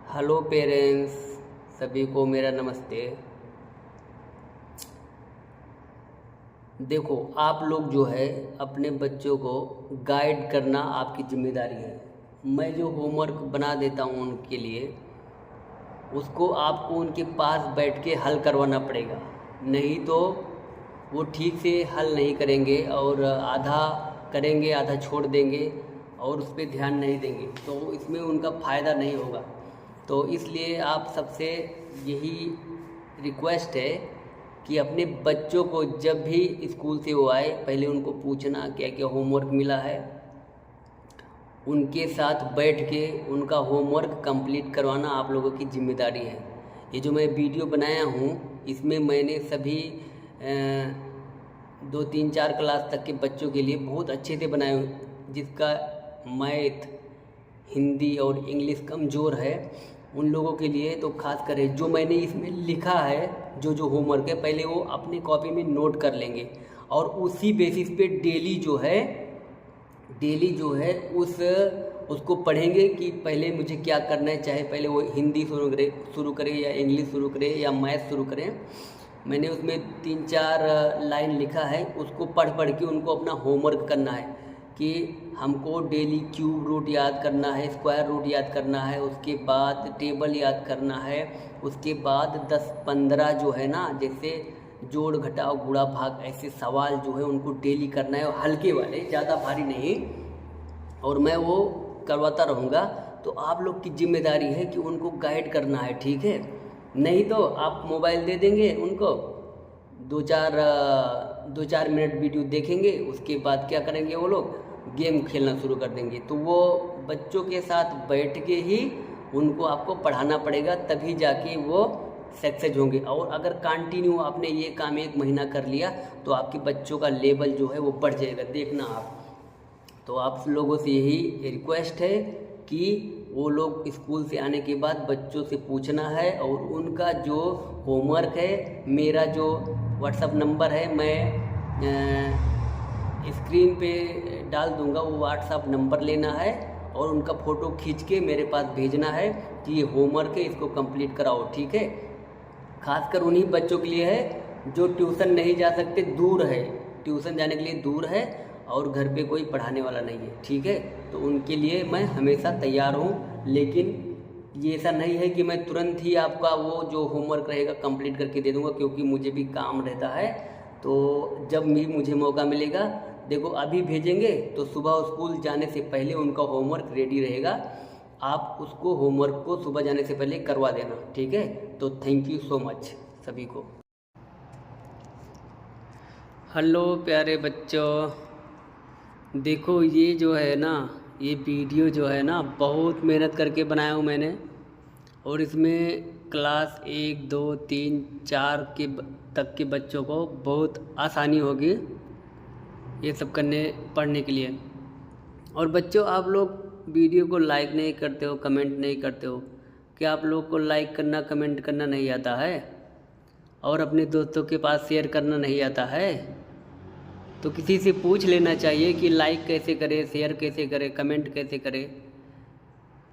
Hello parents, सभी को मेरा नमस्ते। देखो, आप लोग जो है अपने बच्चों को गाइड करना आपकी जिम्मेदारी है। मैं जो होमवर्क बना देता हूँ उनके लिए, उसको आपको उनके पास बैठ के हल करवाना पड़ेगा। नहीं तो वो ठीक से हल नहीं करेंगे और आधा करेंगे, आधा छोड़ देंगे और उस पर ध्यान नहीं देंगे, तो इसमें उनका फ़ायदा नहीं होगा। तो इसलिए आप सबसे यही रिक्वेस्ट है कि अपने बच्चों को जब भी स्कूल से वो आए, पहले उनको पूछना क्या क्या होमवर्क मिला है, उनके साथ बैठ के उनका होमवर्क कंप्लीट करवाना आप लोगों की जिम्मेदारी है। ये जो मैं वीडियो बनाया हूँ, इसमें मैंने सभी 2 3 4 क्लास तक के बच्चों के लिए बहुत अच्छे से बनाए हूँ। जिसका मैथ, हिंदी और इंग्लिश कमज़ोर है, उन लोगों के लिए तो खास कर जो मैंने इसमें लिखा है, जो जो होमवर्क है, पहले वो अपने कॉपी में नोट कर लेंगे और उसी बेसिस पे डेली जो है उसको पढ़ेंगे कि पहले मुझे क्या करना है। चाहे पहले वो हिंदी शुरू करें या इंग्लिश शुरू करें या मैथ शुरू करें। मैंने उसमें 3 4 लाइन लिखा है, उसको पढ़ पढ़ के उनको अपना होमवर्क करना है कि हमको डेली क्यूब रूट याद करना है, स्क्वायर रूट याद करना है, उसके बाद टेबल याद करना है, उसके बाद 10 15 जो है ना, जैसे जोड़ घटाव गुणा भाग, ऐसे सवाल जो है उनको डेली करना है, हल्के वाले, ज़्यादा भारी नहीं। और मैं वो करवाता रहूँगा। तो आप लोग की जिम्मेदारी है कि उनको गाइड करना है, ठीक है। नहीं तो आप मोबाइल दे देंगे उनको, 2 4 मिनट वीडियो देखेंगे, उसके बाद क्या करेंगे, वो लोग गेम खेलना शुरू कर देंगे। तो वो बच्चों के साथ बैठ के ही उनको आपको पढ़ाना पड़ेगा, तभी जाके वो सक्सेस होंगे। और अगर कंटिन्यू आपने ये काम 1 महीना कर लिया तो आपके बच्चों का लेवल जो है वो बढ़ जाएगा, देखना आप। तो आप लोगों से यही रिक्वेस्ट है कि वो लोग स्कूल से आने के बाद बच्चों से पूछना है, और उनका जो होमवर्क है, मेरा जो व्हाट्सअप नंबर है मैं स्क्रीन पे डाल दूंगा, वो व्हाट्सअप नंबर लेना है और उनका फ़ोटो खींच के मेरे पास भेजना है कि ये होमवर्क है, इसको कंप्लीट कराओ, ठीक है। खासकर उन्हीं बच्चों के लिए है जो ट्यूशन नहीं जा सकते, दूर है, ट्यूशन जाने के लिए दूर है और घर पे कोई पढ़ाने वाला नहीं है, ठीक है। तो उनके लिए मैं हमेशा तैयार हूँ, लेकिन ये ऐसा नहीं है कि मैं तुरंत ही आपका वो जो होमवर्क रहेगा कंप्लीट करके दे दूँगा, क्योंकि मुझे भी काम रहता है। तो जब भी मुझे मौका मिलेगा, देखो अभी भेजेंगे तो सुबह स्कूल जाने से पहले उनका होमवर्क रेडी रहेगा, आप उसको होमवर्क को सुबह जाने से पहले करवा देना, ठीक है। तो थैंक यू सो मच सभी को। हेलो प्यारे बच्चों, देखो ये जो है ना, ये वीडियो जो है ना, बहुत मेहनत करके बनाया हूँ मैंने, और इसमें क्लास 1 2 3 4 तक के बच्चों को बहुत आसानी होगी ये सब पढ़ने के लिए। और बच्चों, आप लोग वीडियो को लाइक नहीं करते हो, कमेंट नहीं करते हो। क्या आप लोग को लाइक करना, कमेंट करना नहीं आता है? और अपने दोस्तों के पास शेयर करना नहीं आता है? तो किसी से पूछ लेना चाहिए कि लाइक कैसे करें, शेयर कैसे करें, कमेंट कैसे करें,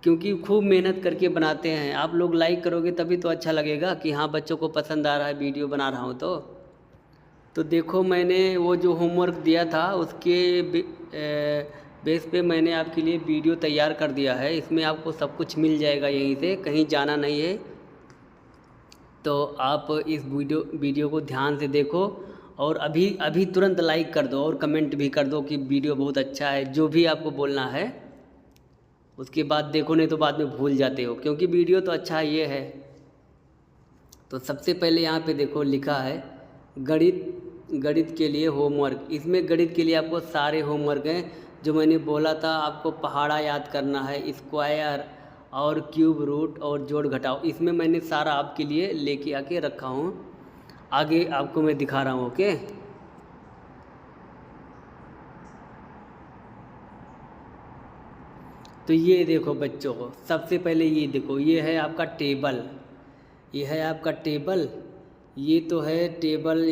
क्योंकि खूब मेहनत करके बनाते हैं। आप लोग लाइक करोगे तभी तो अच्छा लगेगा कि हाँ, बच्चों को पसंद आ रहा है, वीडियो बना रहा हूँ। तो देखो, मैंने वो जो होमवर्क दिया था उसके बेस पे मैंने आपके लिए वीडियो तैयार कर दिया है। इसमें आपको सब कुछ मिल जाएगा, यहीं से कहीं जाना नहीं है। तो आप इस वीडियो को ध्यान से देखो, और अभी अभी तुरंत लाइक कर दो और कमेंट भी कर दो कि वीडियो बहुत अच्छा है, जो भी आपको बोलना है। उसके बाद देखो, नहीं तो बाद में भूल जाते हो, क्योंकि वीडियो तो अच्छा ये है। तो सबसे पहले यहाँ पे देखो लिखा है गणित के लिए होमवर्क। इसमें गणित के लिए आपको सारे होमवर्क हैं जो मैंने बोला था। आपको पहाड़ा याद करना है, स्क्वायर और क्यूब रूट और जोड़ घटाव, इसमें मैंने सारा आपके लिए लेके आके रखा हूँ। आगे आपको मैं दिखा रहा हूँ, ओके। तो ये देखो बच्चों को, सबसे पहले ये देखो, ये है आपका टेबल, ये है आपका टेबल, ये तो है टेबल।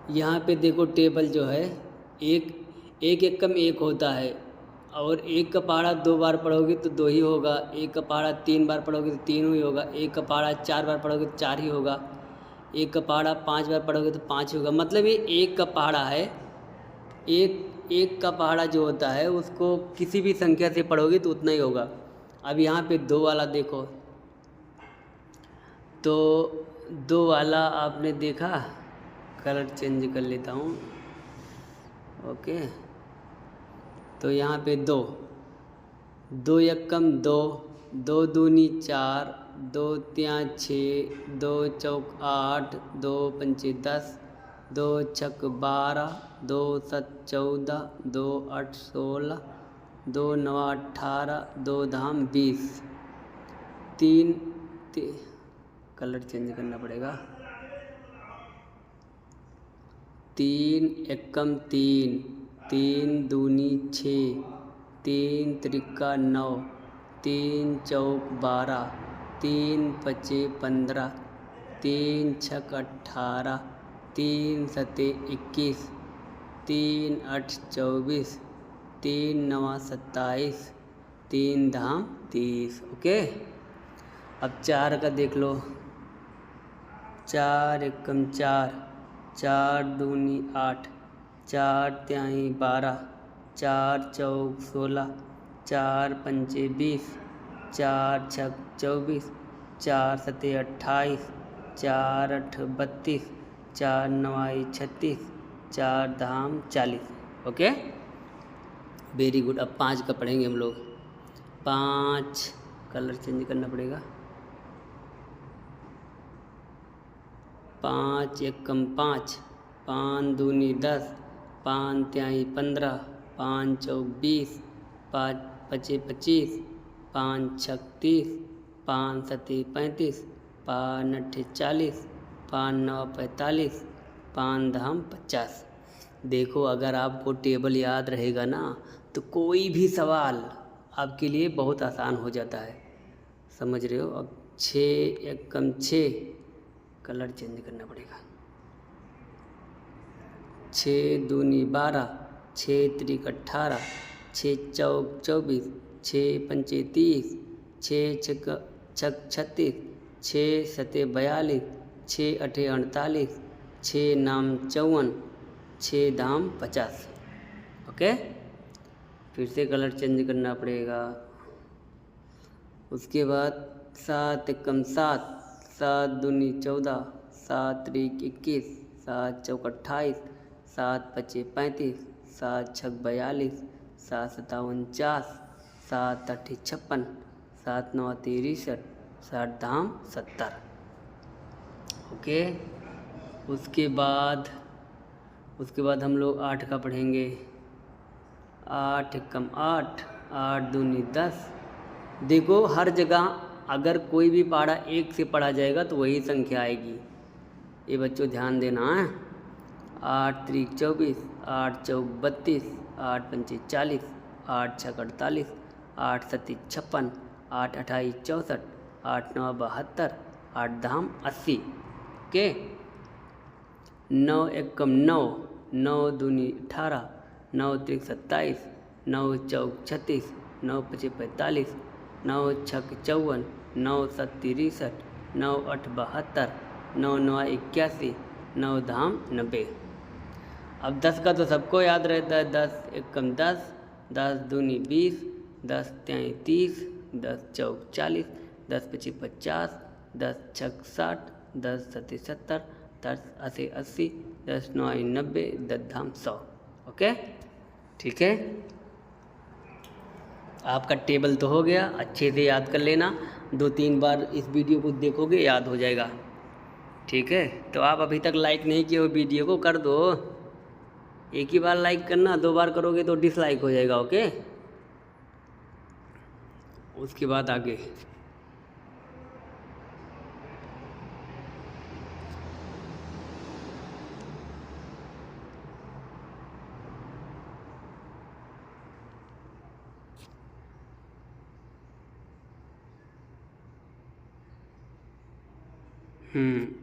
यहाँ पे देखो टेबल जो है, एक एक एकम एक होता है, और एक का पहाड़ा 2 बार पढ़ोगे तो 2 ही होगा, एक का पहाड़ा 3 बार पढ़ोगे तो 3 ही होगा, एक का पहाड़ा 4 बार पढ़ोगे तो 4 ही होगा, एक का पहाड़ा 5 बार पढ़ोगे तो 5 ही होगा। मतलब ये एक का पहाड़ा है, एक का पहाड़ा जो होता है उसको किसी भी संख्या से पढ़ोगे तो उतना ही होगा। अब यहाँ पे 2 वाला देखो, तो 2 वाला आपने देखा, कलर चेंज कर लेता हूँ। ओके, तो यहाँ पे 2, 2 एकम 2, 2 दूनी 4, 2 तियाँ 6, 2 चौक 8, 2 पंचे 10, 2 छक 12, 2 सत 14, 2 8 16, 2 9 18, 2 धाम 20, 3 कलर चेंज करना पड़ेगा। 3 एकम 3, 3 दूनी 6, 3 त्रिका 9, 3 चौक 12, 3 पचे 15, 3 छक 18, 3 सते 21, 3 8 24, 3 9 27, 3 धाम 30। ओके, अब 4 का देख लो। 4 एकम 4, 4 दूनी 8, 4 तिहाई 12, 4 चौक 16, 4 पंचे 20, 4 छक 24, 4 सते 28, 4 8 32, 4 9 36, 4 धाम 40। Okay, very good. अब 5 का पढ़ेंगे हम लोग। 5 कलर चेंज करना पड़ेगा। 5 एकम 5, 5 दूनी 10, 5 तिहाई 15, 5 चौक 20, 5 पचे 25, 5 छक 30, 5 सते 35, 5 अट्ठे 40, 5 9 45, 5 धाम 50। देखो, अगर आपको टेबल याद रहेगा ना तो कोई भी सवाल आपके लिए बहुत आसान हो जाता है, समझ रहे हो। अब 6 एकम 6, कलर चेंज करना पड़ेगा। 6 दूनी 12, 6 त्रिक 18, 6 चौक 24, 6 पंचे 30, 6 छक 36, 6 सते 42, 6 अठे 48, 6 नाम 54, 6 धाम 50। ओके, फिर से कलर चेंज करना पड़ेगा। उसके बाद 7 एकम 7, 7 दूनी 14, 7 त्रिक 21, 7 चौक 28, 7 पचे 35, 7 छक 42, 7 सता 49, 7 अट्ठे 56, 7 9 63, 7 धाम 70। ओके, उसके बाद हम लोग 8 का पढ़ेंगे। 8 एकम 8, 8 दूनी 10। देखो, हर जगह अगर कोई भी पहाड़ा 1 से पढ़ा जाएगा तो वही संख्या आएगी, ये बच्चों ध्यान देना है। 8 त्रिक 24, 8 चौक 32, 8 पंचे 40, 8 छक 48, 8 सती 56, 8 अठाई 64, 8 9 72, 8 धाम 80। ओके, 9 एकम 9, 9 दूनी 18, 9 त्रिक 27, 9 चौक 36, 9 पचे 45, 9 छक 54, 9 सत 63, 9 8 72, 9 9 81, 9 धाम 90। अब 10 का तो सबको याद रहता है। 10 एकम 10, 10 दूनी 20, 10 तिहाई 30, 10 चौक 40, 10 पचे 50, 10 छक 60, 10 सते 70, 10 असे 80, 10 9 90, 10 धाम 100। ओके, ठीक है। आपका टेबल तो हो गया, अच्छे से याद कर लेना। 2-3 बार इस वीडियो को देखोगे याद हो जाएगा, ठीक है। तो आप अभी तक लाइक नहीं किए हो वीडियो को, कर दो। एक ही बार लाइक करना, 2 बार करोगे तो डिसलाइक हो जाएगा। ओके, उसके बाद आगे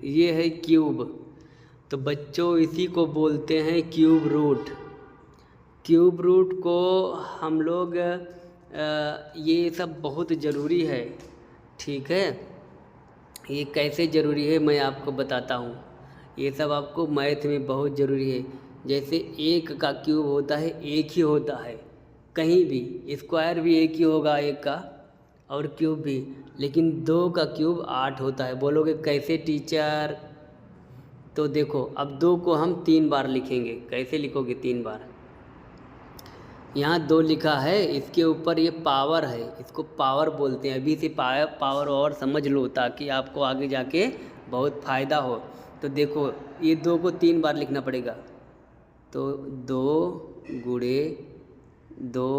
ये है क्यूब। तो बच्चों, इसी को बोलते हैं क्यूब रूट। क्यूब रूट को हम लोग ये सब बहुत ज़रूरी है, ठीक है। ये कैसे ज़रूरी है मैं आपको बताता हूँ। ये सब आपको मैथ में बहुत ज़रूरी है। जैसे एक का क्यूब होता है एक ही होता है, कहीं भी स्क्वायर भी एक ही होगा एक का, और क्यूब भी, लेकिन दो का क्यूब 8 होता है। बोलोगे कैसे टीचर? तो देखो, अब दो को हम 3 बार लिखेंगे। कैसे लिखोगे 3 बार? यहाँ 2 लिखा है, इसके ऊपर ये पावर है, इसको पावर बोलते हैं। अभी से पावर और समझ लो ताकि आपको आगे जाके बहुत फ़ायदा हो। तो देखो, ये 2 को 3 बार लिखना पड़ेगा। तो 2 गुणे 2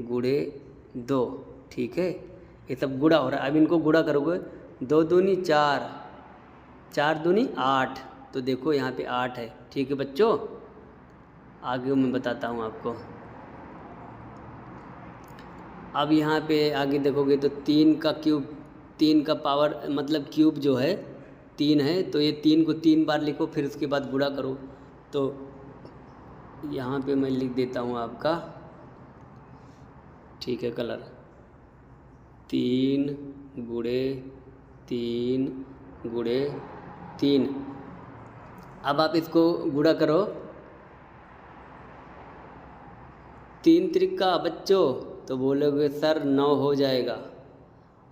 गुणे 2, ठीक है। ये सब गुणा हो रहा है। अब इनको गुणा करोगे, 2 दूनी 4, 4 दूनी 8। तो देखो यहाँ पे 8 है, ठीक है बच्चों। आगे मैं बताता हूँ आपको। अब यहाँ पे आगे देखोगे तो 3 का क्यूब, 3 का पावर मतलब क्यूब जो है 3 है, तो ये 3 को 3 बार लिखो, फिर उसके बाद गुणा करो। तो यहाँ पे मैं लिख देता हूँ आपका, ठीक है, कलर 3 गुणे 3 गुणे 3। अब आप इसको गुणा करो, 3 त्रिका बच्चों, तो बोलोगे सर 9 हो जाएगा।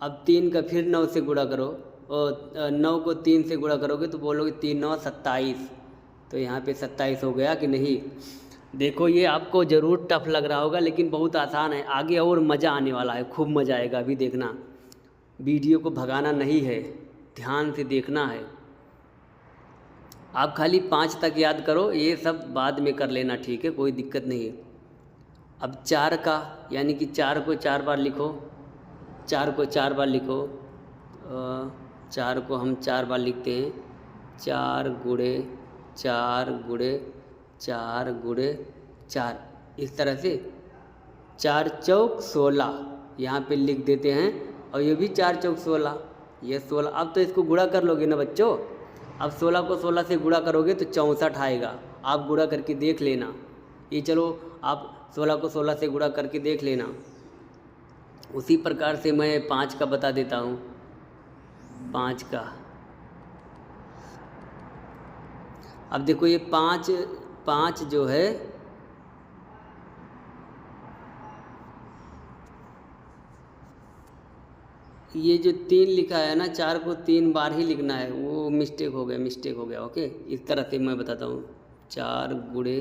अब 3 का फिर 9 से गुणा करो, और 9 को 3 से गुणा करोगे तो बोलोगे 3 9 27। तो यहाँ पे 27 हो गया कि नहीं? देखो, ये आपको ज़रूर टफ लग रहा होगा, लेकिन बहुत आसान है। आगे और मज़ा आने वाला है, खूब मज़ा आएगा। अभी देखना, वीडियो को भगाना नहीं है, ध्यान से देखना है। आप खाली 5 तक याद करो, ये सब बाद में कर लेना, ठीक है, कोई दिक्कत नहीं है। अब 4 का, यानी कि 4 को 4 बार लिखो, 4 को 4 बार लिखो। 4 को हम 4 बार लिखते हैं, 4 गुणे 4 गुणे 4 गुणे 4, इस तरह से 4 चौक 16 यहाँ पे लिख देते हैं। और ये भी 4 चौक 16, ये 16। अब तो इसको गुणा कर लोगे ना बच्चों। अब 16 को 16 से गुणा करोगे तो 64 आएगा। आप गुणा करके देख लेना। ये चलो, आप 16 को 16 से गुणा करके देख लेना। उसी प्रकार से मैं 5 का बता देता हूँ। 5 का, अब देखो, ये 5 जो है, ये जो 3 लिखा है ना, 4 को 3 बार ही लिखना है, वो मिस्टेक हो गया। ओके, इस तरह से मैं बताता हूँ। 4 गुणे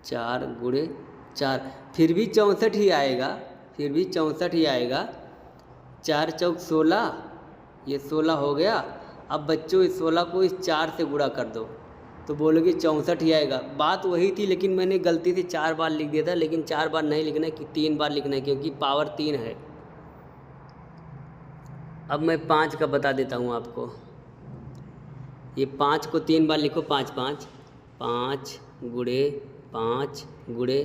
4 गुणे 4, फिर भी 64 ही आएगा, 4 चौक 16, ये 16 हो गया। अब बच्चों, इस 16 को इस 4 से गुणा कर दो तो बोलोगे 64 ही आएगा। बात वही थी, लेकिन मैंने गलती से 4 बार लिख दिया था। लेकिन 4 बार नहीं लिखना है, कि 3 बार लिखना है, क्योंकि पावर 3 है। अब मैं 5 का बता देता हूँ आपको। ये 5 को 3 बार लिखो, 5 5, 5 गुणे 5 गुणे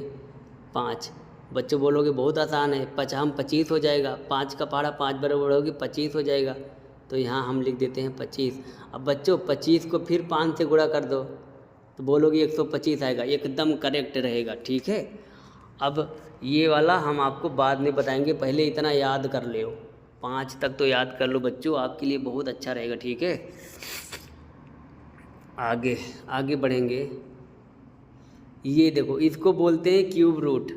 5। बच्चों बोलोगे बहुत आसान है, 25 हो जाएगा। 5 का पहाड़ा 5 बार बढ़ोगे 25 हो जाएगा। तो यहाँ हम लिख देते हैं 25। अब बच्चों, 25 को फिर 5 से गुणा कर दो तो बोलोगे 125 आएगा। एकदम करेक्ट रहेगा, ठीक है। अब ये वाला हम आपको बाद में बताएंगे, पहले इतना याद कर लो। 5 तक तो याद कर लो बच्चों, आपके लिए बहुत अच्छा रहेगा, ठीक है। आगे बढ़ेंगे। ये देखो, इसको बोलते हैं cube root,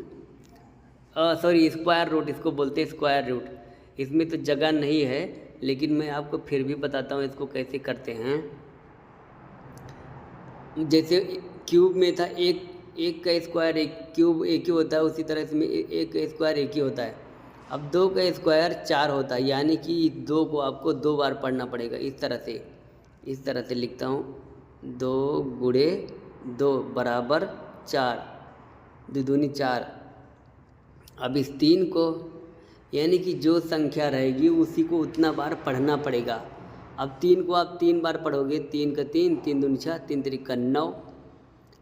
sorry square root, इसको बोलते हैं स्क्वायर रूट। इसमें तो जगह नहीं है, लेकिन मैं आपको फिर भी बताता हूँ इसको कैसे करते हैं। जैसे क्यूब में था एक का स्क्वायर, एक क्यूब एक ही होता है, उसी तरह इसमें एक का स्क्वायर एक ही होता है। अब 2 का स्क्वायर 4 होता है, यानी कि 2 को आपको 2 बार पढ़ना पड़ेगा। इस तरह से लिखता हूँ, 2 गुणे 2 बराबर 4, 2 दूनी 4। अब इस 3 को, यानी कि जो संख्या रहेगी उसी को उतना बार पढ़ना पड़ेगा। अब 3 को आप 3 बार पढ़ोगे, 3 का 3, 3 दूनी 6, 3 त्रिका 9।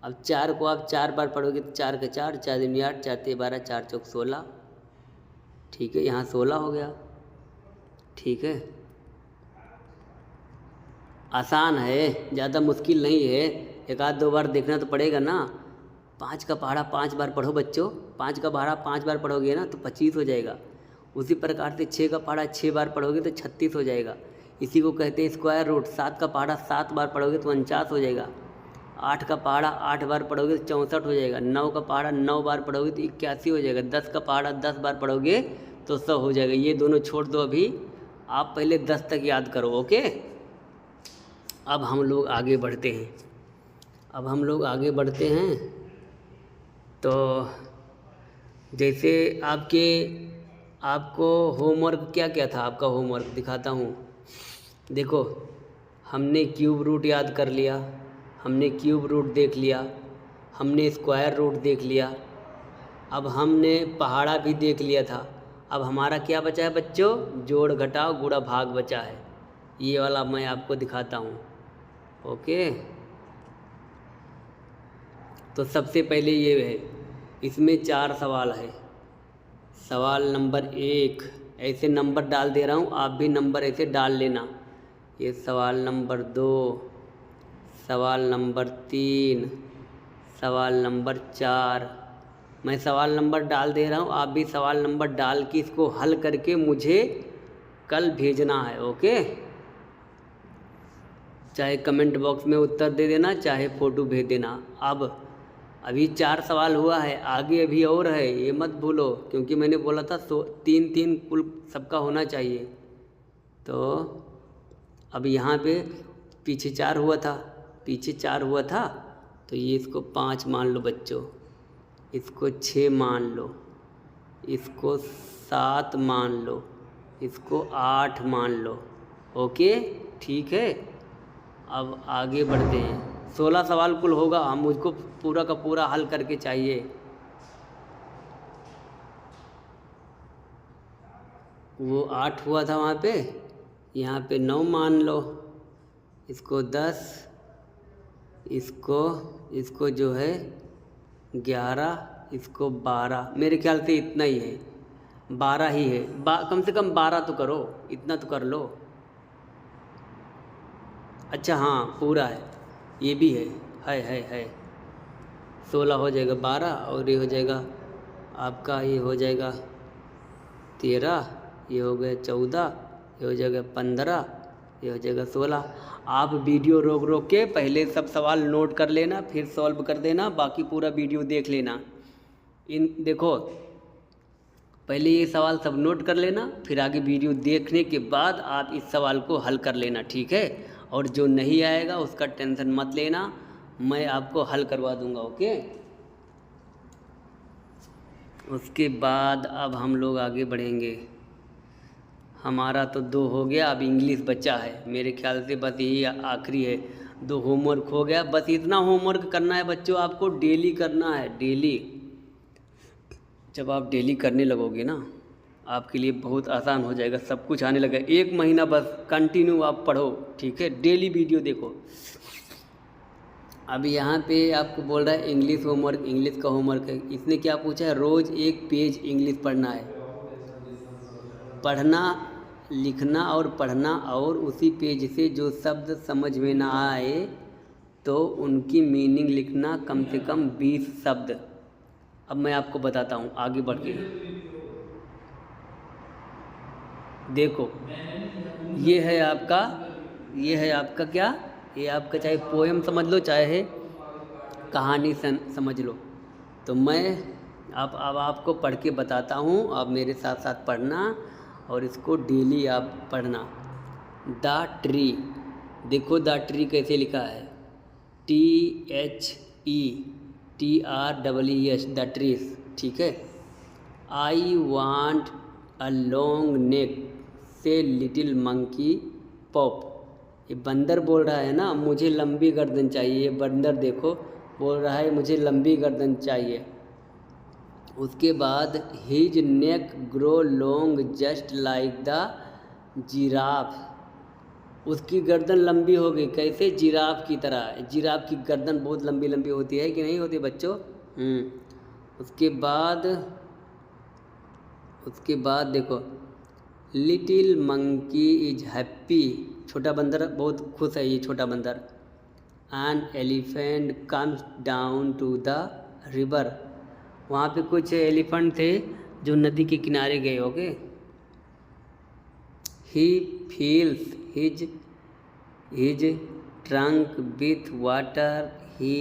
अब 4 को आप 4 बार पढ़ोगे तो 4 का 4, 4 दूनी 8, 4 ते 12, 4 चौक 16, ठीक है। यहाँ 16 हो गया, ठीक है। आसान है, ज़्यादा मुश्किल नहीं है। 1 आध 2 बार देखना तो पड़ेगा ना। 5 का पहाड़ा 5 बार पढ़ो बच्चों, 5 का पहाड़ा 5 बार पढ़ोगे ना तो 25 हो जाएगा। उसी प्रकार से 6 का पहाड़ा 6 बार पढ़ोगे तो 36 हो जाएगा। इसी को कहते हैं स्क्वायर रूट। 7 का पहाड़ा 7 बार पढ़ोगे तो 49 हो जाएगा। 8 का पहाड़ा 8 बार पढ़ोगे तो 64 हो जाएगा। 9 का पहाड़ा 9 बार पढ़ोगे तो 81 हो जाएगा। 10 का पहाड़ा 10 बार पढ़ोगे तो 100 हो जाएगा। ये दोनों छोड़ दो, अभी आप पहले 10 तक याद करो। ओके, अब हम लोग आगे बढ़ते हैं। तो जैसे आपको होमवर्क क्या क्या था, आपका होमवर्क दिखाता हूँ। देखो, हमने क्यूब रूट याद कर लिया, हमने क्यूब रूट देख लिया, हमने स्क्वायर रूट देख लिया, अब हमने पहाड़ा भी देख लिया था। अब हमारा क्या बचा है बच्चों? जोड़ घटाव गुणा भाग बचा है। ये वाला मैं आपको दिखाता हूँ। ओके, तो सबसे पहले ये है, इसमें 4 सवाल है। सवाल नंबर 1, ऐसे नंबर डाल दे रहा हूँ, आप भी नंबर ऐसे डाल लेना। ये सवाल नंबर 2, सवाल नंबर 3, सवाल नंबर 4। मैं सवाल नंबर डाल दे रहा हूँ, आप भी सवाल नंबर डाल के इसको हल करके मुझे कल भेजना है। ओके, चाहे कमेंट बॉक्स में उत्तर दे देना, चाहे फ़ोटो भेज देना। अब अभी 4 सवाल हुआ है, आगे अभी और है, ये मत भूलो, क्योंकि मैंने बोला था 3-3 कुल सबका होना चाहिए। तो अब यहाँ पे पीछे 4 हुआ था, तो ये इसको 5 मान लो बच्चों, इसको 6 मान लो, इसको 7 मान लो, इसको 8 मान लो। ओके, ठीक है। अब आगे बढ़ते हैं। 16 सवाल कुल होगा, हम मुझको पूरा का पूरा हल करके चाहिए। वो 8 हुआ था वहाँ पे, यहाँ पे 9 मान लो, इसको 10, इसको जो है 11, इसको 12। मेरे ख्याल से इतना ही है, 12 ही है। कम से कम 12 तो करो, इतना तो कर लो। अच्छा हाँ, पूरा है, ये भी है। 16 हो जाएगा 12, और ये हो जाएगा आपका, ये हो जाएगा 13, ये हो गया 14, ये हो जाएगा 15, ये हो जाएगा 16। आप वीडियो रोक के पहले सब सवाल नोट कर लेना, फिर सॉल्व कर देना, बाकी पूरा वीडियो देख लेना। देखो, पहले ये सवाल सब नोट कर लेना, फिर आगे वीडियो देखने के बाद आप इस सवाल को हल कर लेना, ठीक है। और जो नहीं आएगा उसका टेंशन मत लेना, मैं आपको हल करवा दूंगा। ओके, उसके बाद अब हम लोग आगे बढ़ेंगे। हमारा तो 2 हो गया, अब इंग्लिश बचा है। मेरे ख्याल से बस यही आखिरी है, 2 होमवर्क हो गया। बस इतना होमवर्क करना है बच्चों, आपको डेली करना है, डेली। जब आप डेली करने लगोगे ना, आपके लिए बहुत आसान हो जाएगा, सब कुछ आने लगेगा। 1 महीना बस कंटिन्यू आप पढ़ो, ठीक है, डेली वीडियो देखो। अब यहाँ पे आपको बोल रहा है इंग्लिश होमवर्क, इंग्लिश का होमवर्क है। इसने क्या पूछा है? रोज़ 1 पेज इंग्लिश पढ़ना है। पढ़ना, लिखना और पढ़ना, और उसी पेज से जो शब्द समझ में ना आए तो उनकी मीनिंग लिखना, कम से कम 20 शब्द। अब मैं आपको बताता हूँ आगे बढ़ के। देखो, ये है आपका क्या, ये आपका चाहे पोएम समझ लो, चाहे कहानी समझ लो। तो मैं अब आपको पढ़ के बताता हूँ, आप मेरे साथ साथ पढ़ना, और इसको डेली आप पढ़ना। द ट्री, देखो द ट्री कैसे लिखा है, THETREES, द ट्रीज, ठीक है। I want a long neck से लिटिल मंकी पॉप। ये बंदर बोल रहा है ना, मुझे लंबी गर्दन चाहिए। ये बंदर देखो बोल रहा है मुझे लंबी गर्दन चाहिए। उसके बाद his neck grow long just like the giraffe. उसकी गर्दन लंबी हो गई, कैसे? जिराफ की तरह। जिराफ की गर्दन बहुत लंबी लंबी होती है कि नहीं होती बच्चों? उसके बाद देखो, लिटिल मंकी इज हैप्पी, छोटा बंदर बहुत खुश है, ये छोटा बंदर। An elephant comes down to the river, वहाँ पे कुछ एलिफेंट थे जो नदी के किनारे गए। Okay, he fills his trunk with water, he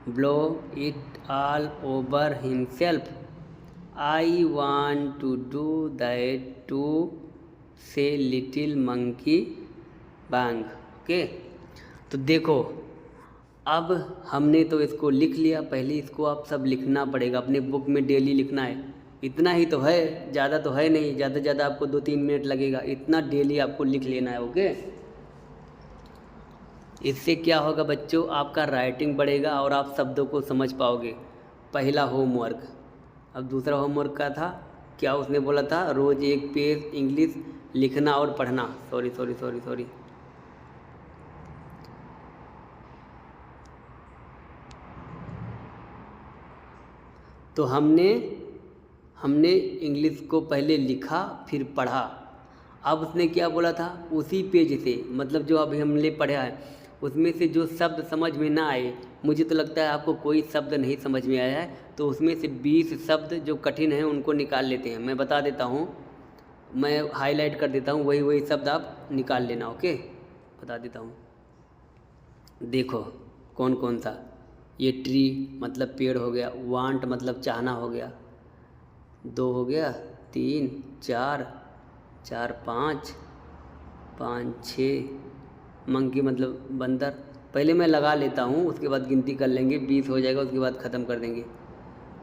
blow it all over himself, I want to do that too say little monkey bang. Okay, तो देखो अब हमने तो इसको लिख लिया, पहले इसको आप सब लिखना पड़ेगा, अपने बुक में डेली लिखना है। इतना ही तो है, ज़्यादा तो है नहीं, ज़्यादा से ज़्यादा आपको 2-3 मिनट लगेगा, इतना डेली आपको लिख लेना है। ओके, इससे क्या होगा बच्चों, आपका राइटिंग बढ़ेगा और आप शब्दों को समझ पाओगे। पहला होमवर्क। अब दूसरा होमवर्क का था क्या, उसने बोला था रोज़ 1 पेज इंग्लिश लिखना और पढ़ना। सॉरी तो हमने इंग्लिश को पहले लिखा फिर पढ़ा। अब उसने क्या बोला था, उसी पेज से, मतलब जो अभी हमने पढ़ा है उसमें से जो शब्द समझ में ना आए, मुझे तो लगता है आपको कोई शब्द नहीं समझ में आया है, तो उसमें से 20 शब्द जो कठिन हैं उनको निकाल लेते हैं। मैं बता देता हूँ, मैं हाईलाइट कर देता हूँ, वही शब्द आप निकाल लेना। ओके, बता देता हूँ। देखो कौन कौन सा, ये ट्री मतलब पेड़ हो गया, वांट मतलब चाहना हो गया, 2 हो गया, 3 4 4 5 5 6, मंकी मतलब बंदर। पहले मैं लगा लेता हूँ, उसके बाद गिनती कर लेंगे, 20 हो जाएगा, उसके बाद ख़त्म कर देंगे।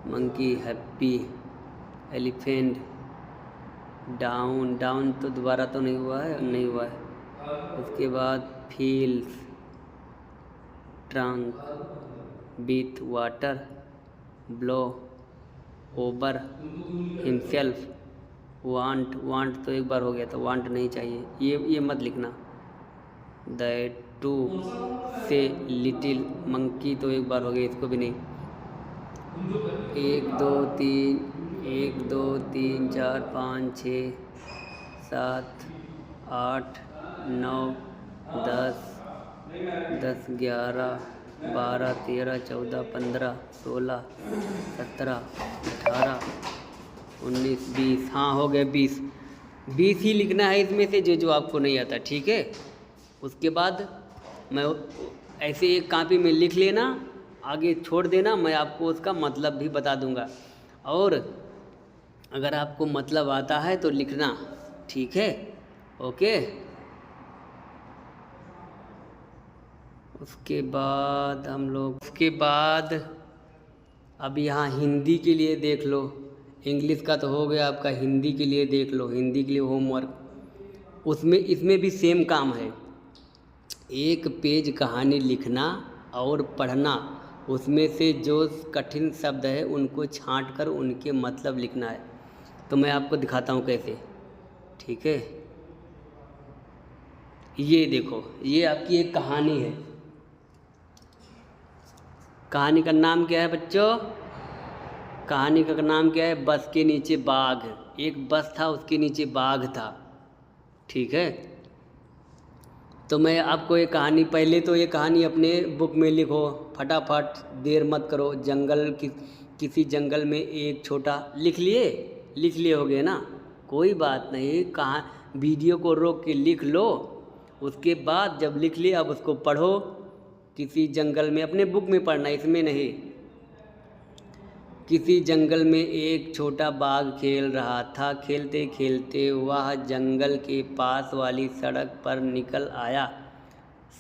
मंकी, हैप्पी, एलिफेंट, डाउन तो दोबारा तो नहीं हुआ है। उसके बाद feels, trunk with water, blow over himself, want तो एक बार हो गया, तो वांट नहीं चाहिए, ये मत लिखना। That too say little monkey तो एक बार हो गया, इसको भी नहीं। 1 2 3 4 5 6 7 8 9 10 11 12 13 14 15 16 17 18 19 20, हाँ हो गए 20 ही लिखना है इसमें से जो आपको नहीं आता। ठीक है, उसके बाद मैं ऐसे एक कॉपी में लिख लेना, आगे छोड़ देना, मैं आपको उसका मतलब भी बता दूंगा, और अगर आपको मतलब आता है तो लिखना। ठीक है, ओके। उसके बाद अब यहाँ हिंदी के लिए देख लो, इंग्लिश का तो हो गया आपका, हिंदी के लिए देख लो, हिंदी के लिए होमवर्क। इसमें भी सेम काम है, 1 पेज कहानी लिखना और पढ़ना, उसमें से जो कठिन शब्द है उनको छांट कर उनके मतलब लिखना है। तो मैं आपको दिखाता हूँ कैसे। ठीक है, ये देखो, ये आपकी एक कहानी है। कहानी का नाम क्या है बच्चों? कहानी का नाम क्या है? बस के नीचे बाघ। एक बस था, उसके नीचे बाघ था। ठीक है, तो मैं आपको ये कहानी, पहले तो ये कहानी अपने बुक में लिखो फटाफट, देर मत करो। किसी जंगल में एक छोटा, लिख लिए होगे ना, कोई बात नहीं, कहाँ वीडियो को रोक के लिख लो। उसके बाद जब लिख लिए, अब उसको पढ़ो। किसी जंगल में, अपने बुक में पढ़ना, इसमें नहीं। किसी जंगल में एक छोटा बाघ खेल रहा था। खेलते खेलते वह जंगल के पास वाली सड़क पर निकल आया।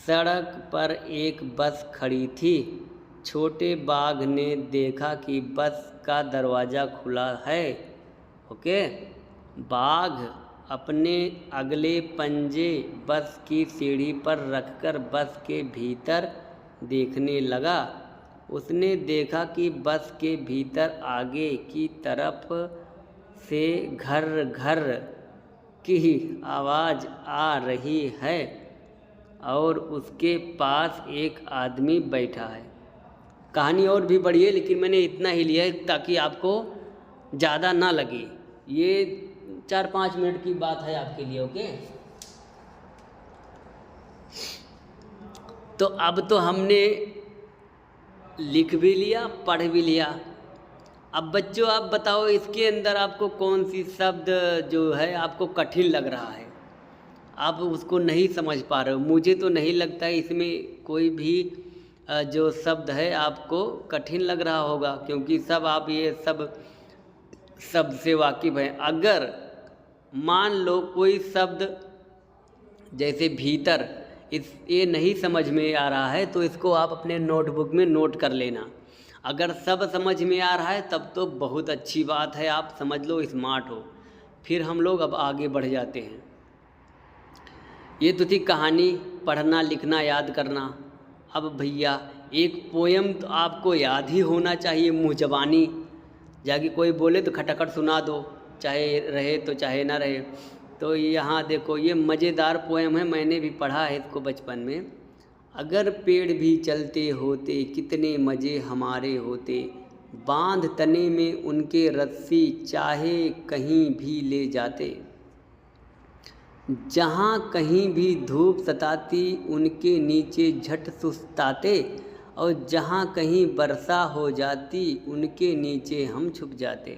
सड़क पर एक बस खड़ी थी। छोटे बाघ ने देखा कि बस का दरवाज़ा खुला है। ओके, बाघ अपने अगले पंजे बस की सीढ़ी पर रखकर बस के भीतर देखने लगा। उसने देखा कि बस के भीतर आगे की तरफ से घर घर की आवाज़ आ रही है और उसके पास एक आदमी बैठा है। कहानी और भी बड़ी है, लेकिन मैंने इतना ही लिया है ताकि आपको ज़्यादा ना लगे। ये 4-5 मिनट की बात है आपके लिए। ओके, तो अब तो हमने लिख भी लिया, पढ़ भी लिया। अब बच्चों आप बताओ इसके अंदर आपको कौन सी शब्द जो है आपको कठिन लग रहा है, आप उसको नहीं समझ पा रहे हो। मुझे तो नहीं लगता है इसमें कोई भी जो शब्द है आपको कठिन लग रहा होगा, क्योंकि सब आप ये सब शब्द से वाकिफ़ हैं। अगर मान लो कोई शब्द जैसे भीतर ये नहीं समझ में आ रहा है तो इसको आप अपने नोटबुक में नोट कर लेना। अगर सब समझ में आ रहा है तब तो बहुत अच्छी बात है, आप समझ लो स्मार्ट हो। फिर हम लोग अब आगे बढ़ जाते हैं। ये तो थी कहानी, पढ़ना लिखना याद करना। अब भैया एक पोयम तो आपको याद ही होना चाहिए, मुँह ज़बानी, जाके कोई बोले तो खटाखट सुना दो, चाहे रहे तो चाहे ना रहे। तो यहाँ देखो ये मज़ेदार पोयम है, मैंने भी पढ़ा है इसको बचपन में। अगर पेड़ भी चलते होते कितने मज़े हमारे होते, बांध तने में उनके रस्सी चाहे कहीं भी ले जाते, जहाँ कहीं भी धूप सताती उनके नीचे झट सुस्ताते, और जहाँ कहीं वर्षा हो जाती उनके नीचे हम छुप जाते।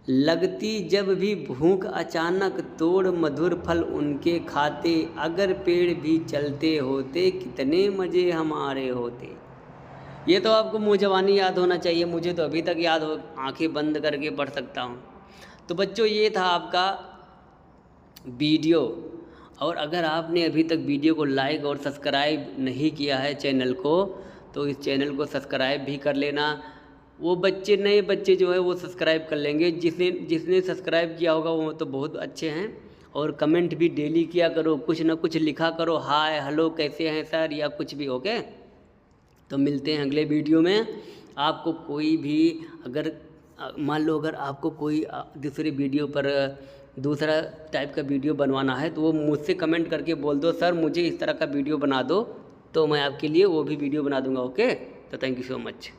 लगती जब भी भूख अचानक तोड़ मधुर फल उनके खाते, अगर पेड़ भी चलते होते कितने मज़े हमारे होते। ये तो आपको मुँह ज़बानी याद होना चाहिए, मुझे तो अभी तक याद हो, आंखें बंद करके पढ़ सकता हूँ। तो बच्चों ये था आपका वीडियो। और अगर आपने अभी तक वीडियो को लाइक और सब्सक्राइब नहीं किया है चैनल को, तो इस चैनल को सब्सक्राइब भी कर लेना। वो बच्चे नए बच्चे जो है वो सब्सक्राइब कर लेंगे, जिसने सब्सक्राइब किया होगा वो तो बहुत अच्छे हैं। और कमेंट भी डेली किया करो, कुछ ना कुछ लिखा करो, हाय हेलो कैसे हैं सर या कुछ भी। ओके, तो मिलते हैं अगले वीडियो में। आपको कोई भी अगर मान लो अगर आपको कोई दूसरे वीडियो पर दूसरा टाइप का वीडियो बनवाना है तो वो मुझसे कमेंट करके बोल दो, सर मुझे इस तरह का वीडियो बना दो, तो मैं आपके लिए वो भी वीडियो बना दूंगा। ओके, तो थैंक यू सो मच।